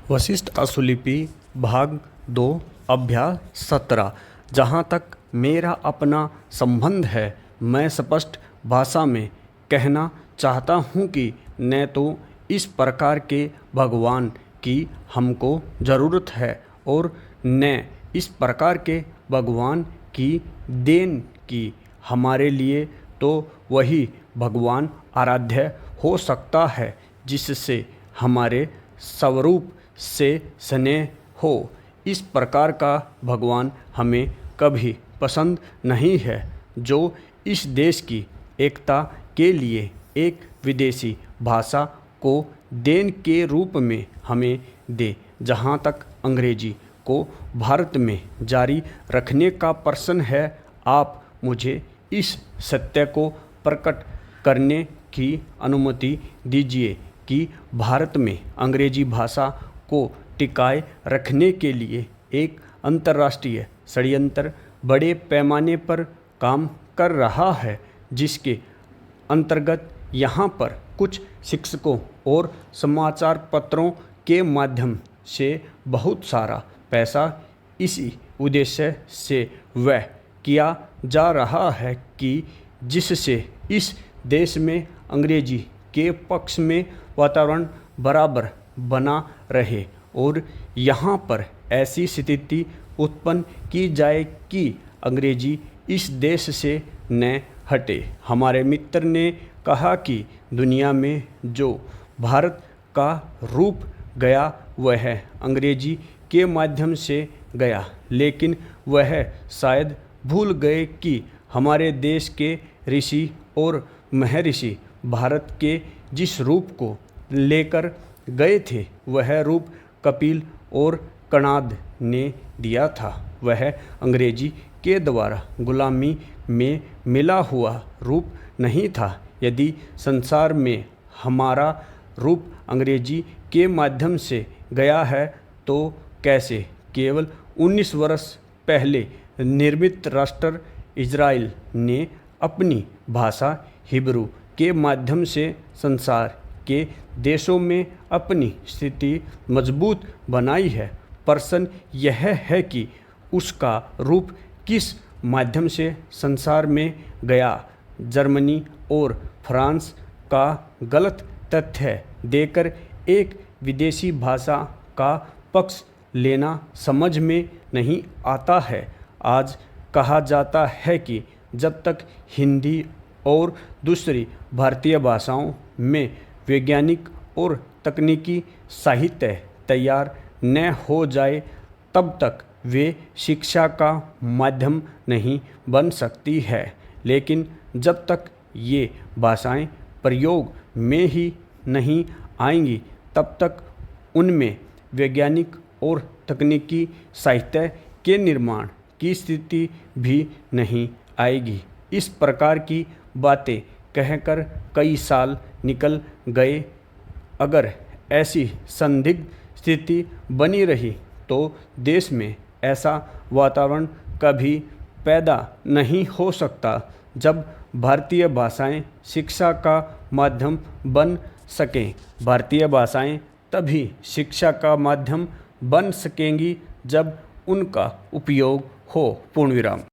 वशिष्ठ आशुलिपि भाग 2 अध्याय 17। जहाँ तक मेरा अपना संबंध है, मैं स्पष्ट भाषा में कहना चाहता हूँ कि न तो इस प्रकार के भगवान की हमको ज़रूरत है और न इस प्रकार के भगवान की देन की। हमारे लिए तो वही भगवान आराध्य हो सकता है जिससे हमारे स्वरूप से स्नेह हो। इस प्रकार का भगवान हमें कभी पसंद नहीं है जो इस देश की एकता के लिए एक विदेशी भाषा को देन के रूप में हमें दे। जहाँ तक अंग्रेजी को भारत में जारी रखने का प्रश्न है, आप मुझे इस सत्य को प्रकट करने की अनुमति दीजिए कि भारत में अंग्रेजी भाषा को टिकाए रखने के लिए एक अंतर्राष्ट्रीय षड्यंत्र बड़े पैमाने पर काम कर रहा है, जिसके अंतर्गत यहाँ पर कुछ शिक्षकों और समाचार पत्रों के माध्यम से बहुत सारा पैसा इसी उद्देश्य से व्यय किया जा रहा है कि जिससे इस देश में अंग्रेजी के पक्ष में वातावरण बराबर बना रहे और यहाँ पर ऐसी स्थिति उत्पन्न की जाए कि अंग्रेजी इस देश से न हटे। हमारे मित्र ने कहा कि दुनिया में जो भारत का रूप गया वह अंग्रेजी के माध्यम से गया, लेकिन वह शायद भूल गए कि हमारे देश के ऋषि और महर्षि भारत के जिस रूप को लेकर गए थे वह रूप कपिल और कणाद ने दिया था। वह अंग्रेजी के द्वारा गुलामी में मिला हुआ रूप नहीं था। यदि संसार में हमारा रूप अंग्रेजी के माध्यम से गया है तो कैसे केवल 19 वर्ष पहले निर्मित राष्ट्र इजराइल ने अपनी भाषा हिब्रू के माध्यम से संसार के देशों में अपनी स्थिति मजबूत बनाई है। प्रश्न यह है कि उसका रूप किस माध्यम से संसार में गया। जर्मनी और फ्रांस का गलत तथ्य देकर एक विदेशी भाषा का पक्ष लेना समझ में नहीं आता है। आज कहा जाता है कि जब तक हिंदी और दूसरी भारतीय भाषाओं में वैज्ञानिक और तकनीकी साहित्य तैयार न हो जाए तब तक वे शिक्षा का माध्यम नहीं बन सकती है। लेकिन जब तक ये भाषाएं प्रयोग में ही नहीं आएंगी तब तक उनमें वैज्ञानिक और तकनीकी साहित्य के निर्माण की स्थिति भी नहीं आएगी। इस प्रकार की बातें कहकर कई साल निकल गए। अगर ऐसी संदिग्ध स्थिति बनी रही तो देश में ऐसा वातावरण कभी पैदा नहीं हो सकता जब भारतीय भाषाएं शिक्षा का माध्यम बन सकें। भारतीय भाषाएं तभी शिक्षा का माध्यम बन सकेंगी जब उनका उपयोग हो। पूर्णविराम।